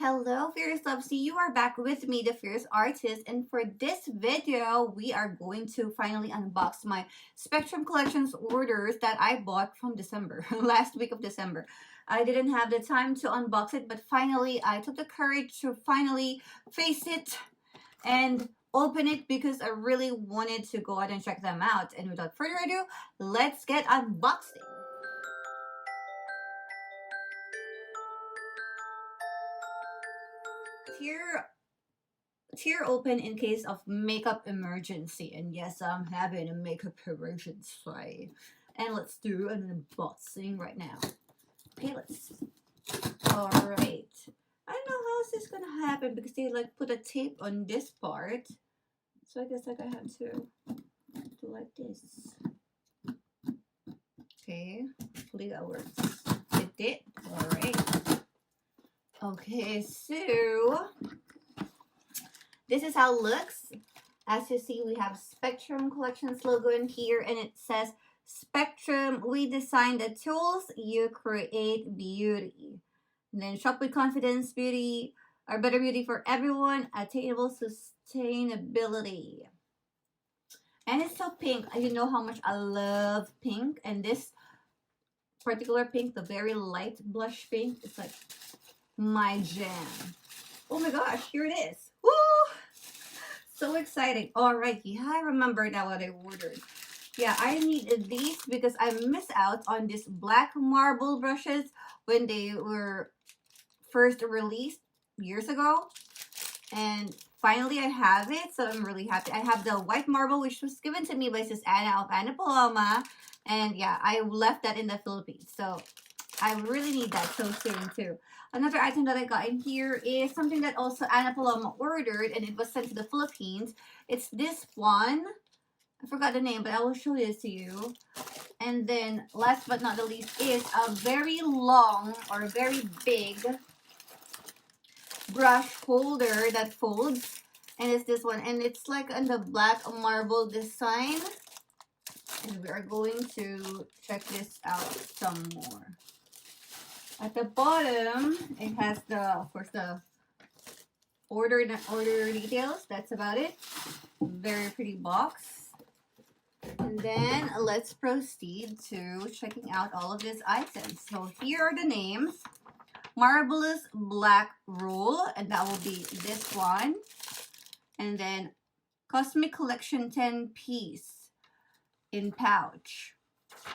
Hello, Fierce Loves. You are back with me, the Fierce Artist, and for this video, we are going to finally unbox my Spectrum Collections orders that I bought from December, last week of December. I didn't have the time to unbox it, but finally, I took the courage to finally face it and open it because I really wanted to go ahead and check them out. And without further ado, let's get unboxing. Tear open in case of makeup emergency. And yes, I'm having a makeup emergency. And let's do an unboxing right now. Okay, alright. I don't know how this is gonna happen because they like put a tape on this part. So I guess like I have to do like this. Okay, hopefully that works. It did. Alright. Okay, so this is how it looks. As you see, we have Spectrum Collections logo in here, and it says, Spectrum, we design the tools, you create beauty. And then shop with confidence, beauty, or better beauty for everyone, attainable sustainability. And it's so pink. You know how much I love pink, and this particular pink, the very light blush pink, it's like my jam. Oh my gosh, here it is. Woo! So exciting. Alright, yeah, I remember now what I ordered. Yeah, I need these because I missed out on these black marble brushes when they were first released years ago. And finally I have it, so I'm really happy. I have the white marble, which was given to me by Sis Anna of 𝐻𝒾𝑒𝑚𝐾𝐚𝐬𝑚. And yeah, I left that in the Philippines. So I really need that so soon too. Another item that I got in here is something that also 𝐻𝒾𝑒𝑚𝐾𝐚𝑬 ordered, and it was sent to the Philippines. It's this one. I forgot the name, but I will show this to you. And then last but not the least is a very long or very big brush holder that folds. And it's this one. And it's like on the black marble design. And we are going to check this out some more. At the bottom, it has the, of course, the order details. That's about it. Very pretty box. And then let's proceed to checking out all of these items. So here are the names. Marvelous Black Roll, and that will be this one. And then Cosmic Collection 10-piece in pouch.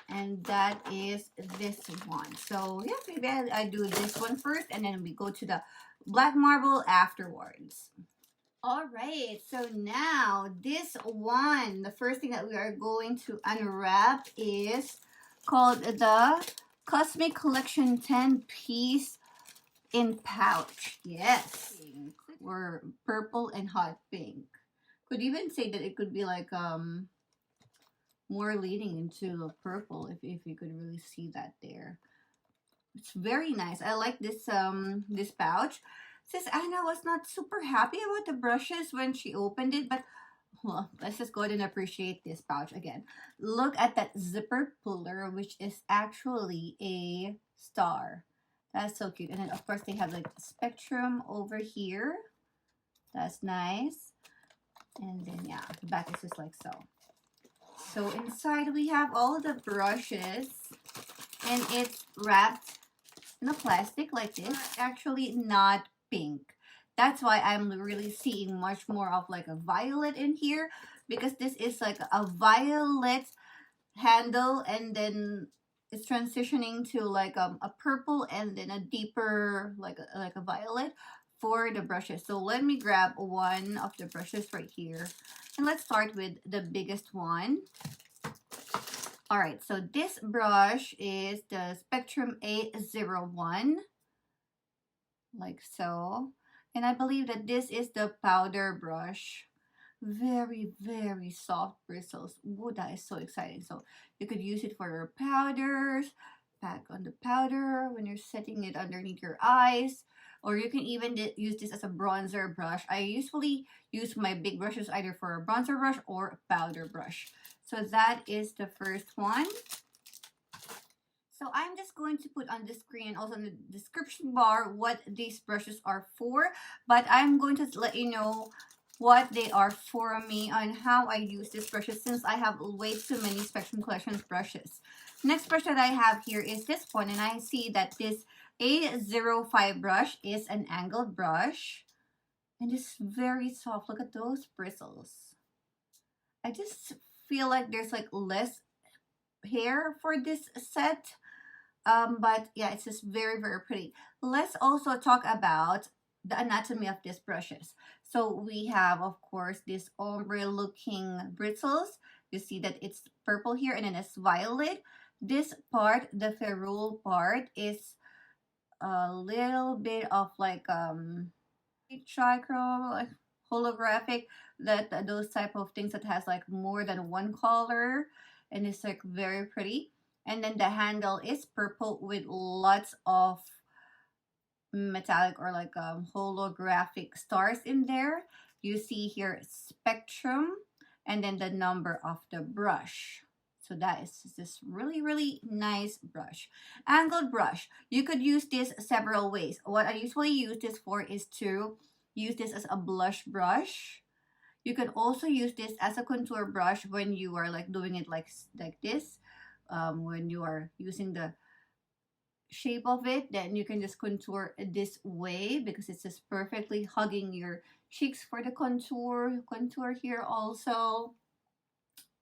And that is this one. So yeah, maybe I do this one first, and then we go to the black marble afterwards. Alright, so now this one, the first thing that we are going to unwrap is called the Cosmic Collection 10-piece in pouch. Yes, or purple and hot pink. Could even say that it could be like more leading into purple if you could really see that there. It's very nice. I like this this pouch. Sis Anna was not super happy about the brushes when she opened it, but well, let's just go ahead and appreciate this pouch again. Look at that zipper puller, which is actually a star. That's so cute. And then of course they have like Spectrum over here. That's nice. And then yeah, the back is just like so. So inside we have all the brushes, and it's wrapped in a plastic like this. Actually not pink. That's why I'm really seeing much more of like a violet in here, because this is like a violet handle, and then it's transitioning to like a purple, and then a deeper like a violet for the brushes. So let me grab one of the brushes right here, and let's start with the biggest one. All right, so this brush is the Spectrum A01, like so. And I believe that this is the powder brush. Very, very soft bristles. Ooh, that is so exciting. So you could use it for your powders, pack on the powder when you're setting it underneath your eyes. Or you can even use this as a bronzer brush. I usually use my big brushes either for a bronzer brush or a powder brush. So that is the first one. So I'm just going to put on the screen, also in the description bar, what these brushes are for. But I'm going to let you know what they are for me on how I use these brushes, since I have way too many Spectrum Collections brushes. Next brush that I have here is this one, and I see that this A05 brush is an angled brush. And it's very soft. Look at those bristles. I just feel like there's like less hair for this set. But yeah, it's just very, very pretty. Let's also talk about the anatomy of these brushes. So we have, of course, this ombre looking bristles. You see that it's purple here, and then it's violet. This part, the ferrule part, is a little bit of like trichrome, like holographic, that those type of things that has like more than one color, and it's like very pretty. And then the handle is purple with lots of metallic or like holographic stars in there. You see here spectrum, and then the number of the brush. So that is this really, really nice brush. Angled brush. You could use this several ways. What I usually use this for is to use this as a blush brush. You can also use this as a contour brush when you are like doing it like this. When you are using the shape of it, then you can just contour this way because it's just perfectly hugging your cheeks for the contour here also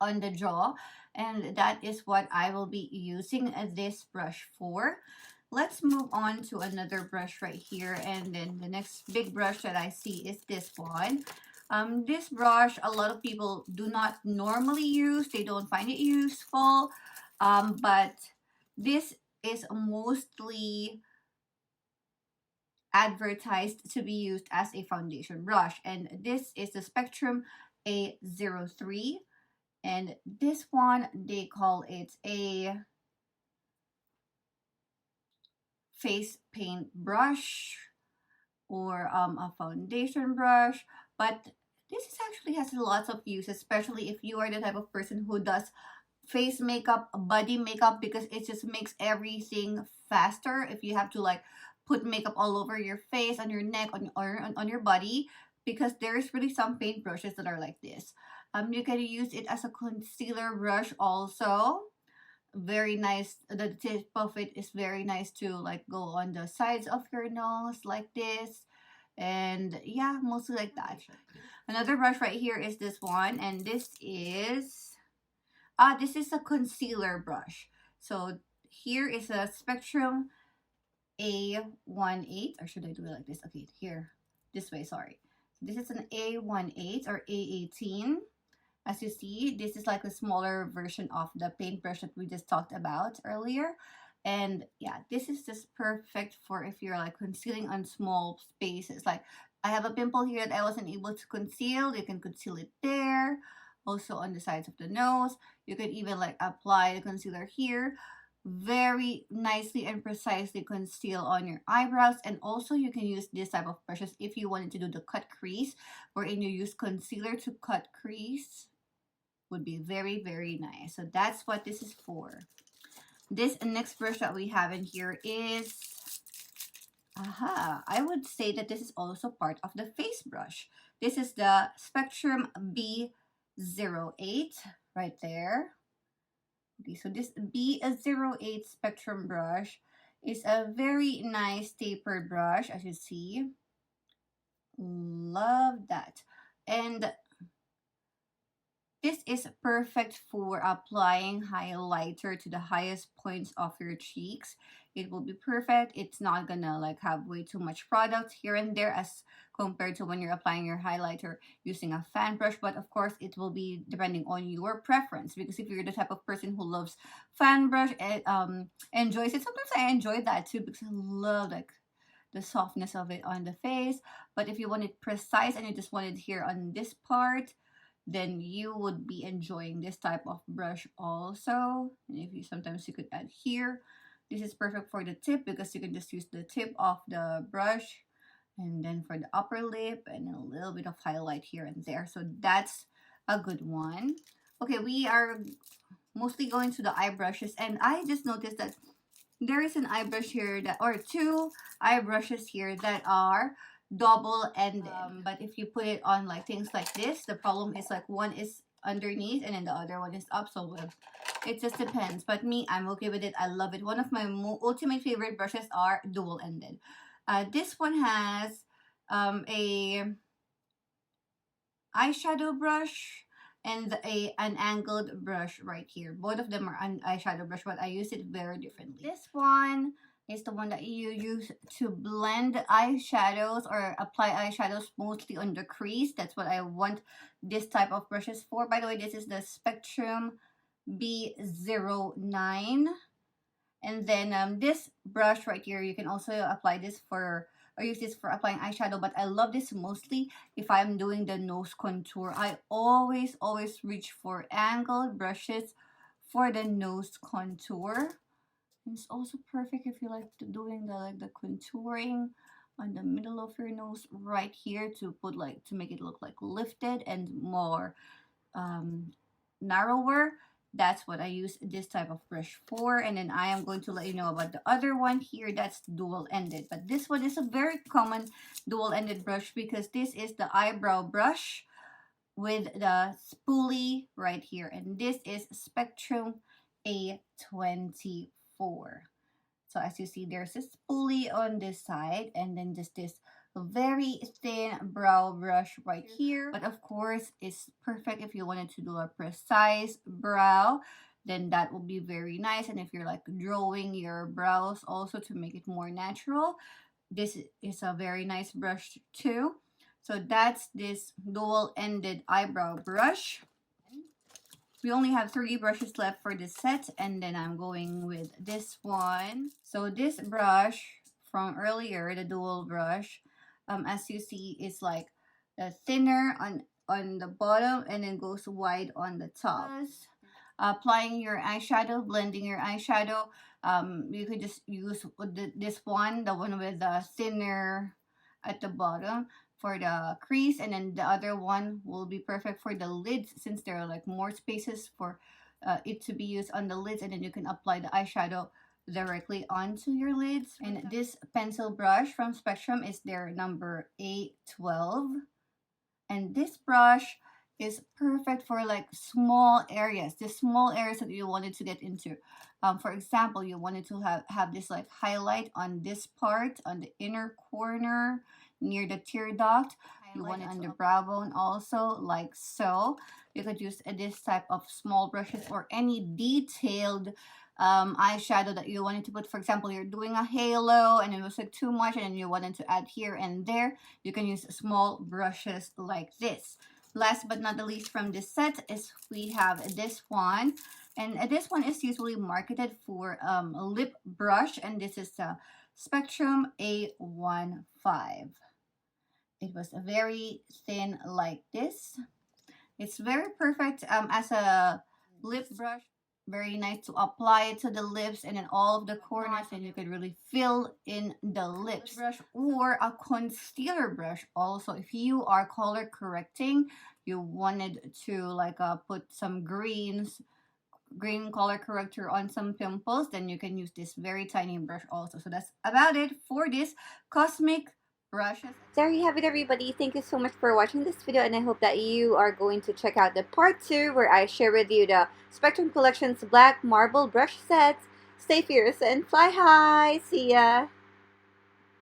on the jaw. And that is what I will be using this brush for. Let's move on to another brush right here, and then the next big brush that I see is this one. This brush, a lot of people do not normally use. They don't find it useful, but this is mostly advertised to be used as a foundation brush, and this is the Spectrum A03, and this one they call it a face paint brush or a foundation brush, but this is actually has lots of use, especially if you are the type of person who does face makeup, body makeup, because it just makes everything faster if you have to like put makeup all over your face, on your neck, on your body, because there's really some paint brushes that are like this. You can use it as a concealer brush also. Very nice. The tip of it is very nice to like go on the sides of your nose like this, and yeah, mostly like that. Another brush right here is this one, and this is a concealer brush. So here is a Spectrum A18, or should I do it like this? Okay, here, this way, sorry. This is an A18 or A18. As you see, this is like a smaller version of the paintbrush that we just talked about earlier. And yeah, this is just perfect for if you're like concealing on small spaces. Like I have a pimple here that I wasn't able to conceal. You can conceal it there. Also on the sides of the nose. You could even like apply the concealer here. Very nicely and precisely conceal on your eyebrows. And also you can use this type of brushes if you wanted to do the cut crease, wherein you use concealer to cut crease. Would be very, very nice. So that's what this is for. This next brush that we have in here is, I would say that this is also part of the face brush. This is the Spectrum B08 right there. Okay, so this B08 Spectrum brush is a very nice tapered brush, as you see. Love that. And this is perfect for applying highlighter to the highest points of your cheeks. It will be perfect. It's not gonna like have way too much product here and there as compared to when you're applying your highlighter using a fan brush. But of course, it will be depending on your preference, because if you're the type of person who loves fan brush and enjoys it, sometimes I enjoy that too because I love like the softness of it on the face. But if you want it precise and you just want it here on this part, then you would be enjoying this type of brush also. And if you sometimes you could add here, this is perfect for the tip because you can just use the tip of the brush, and then for the upper lip and a little bit of highlight here and there. So that's a good one. Okay, we are mostly going to the eye brushes, and I just noticed that there is an eye brush here that, or two eye brushes here that are double-ended. But if you put it on like things like this, the problem is like one is underneath and then the other one is up. So it just depends. But me, I'm okay with it. I love it. One of my ultimate favorite brushes are dual-ended. This one has a eyeshadow brush and an angled brush right here. Both of them are an eyeshadow brush, but I use it very differently. This one is the one that you use to blend eyeshadows or apply eyeshadows mostly on the crease. That's what I want this type of brushes for. By the way, this is the Spectrum B09. And then this brush right here, you can also apply this for, or use this for applying eyeshadow, but I love this mostly if I'm doing the nose contour. I always reach for angled brushes for the nose contour. And it's also perfect if you like doing the contouring on the middle of your nose right here to put like, to make it look like lifted and more narrower. That's what I use this type of brush for. And then I am going to let you know about the other one here that's dual-ended. But this one is a very common dual-ended brush because this is the eyebrow brush with the spoolie right here. And this is Spectrum A24. So as you see, there's a spoolie on this side and then just this very thin brow brush right here. But of course, it's perfect if you wanted to do a precise brow, then that will be very nice. And if you're like drawing your brows also to make it more natural, this is a very nice brush too. So that's this dual-ended eyebrow brush. We only have 3 brushes left for this set, and then I'm going with this one. So this brush from earlier, the dual brush, as you see, is like thinner on the bottom and then goes wide on the top. Applying your eyeshadow, blending your eyeshadow, you could just use this one, the one with the thinner at the bottom for the crease, and then the other one will be perfect for the lids since there are like more spaces for it to be used on the lids, and then you can apply the eyeshadow directly onto your lids. And this pencil brush from Spectrum is their number A12, and this brush is perfect for like small areas, the small areas that you wanted to get into. For example, you wanted to have this like highlight on this part, on the inner corner near the tear duct. You want it on the brow bone also, like so. You could use this type of small brushes or any detailed eyeshadow that you wanted to put. For example, you're doing a halo and it was like too much and you wanted to add here and there, you can use small brushes like this. Last but not the least from this set is we have this one, and this one is usually marketed for a lip brush, and this is the Spectrum A15. It was very thin like this. It's very perfect as a lip brush. Very nice to apply it to the lips and in all of the corners, and you could really fill in the lips. Brush or a concealer brush also. If you are color correcting, you wanted to like put some green color corrector on some pimples, then you can use this very tiny brush also. So that's about it for this cosmic brushes. There you have it, everybody. Thank you so much for watching this video, and I hope that you are going to check out the part 2 where I share with you the Spectrum Collection's black marble brush sets. Stay fierce and fly high. See ya!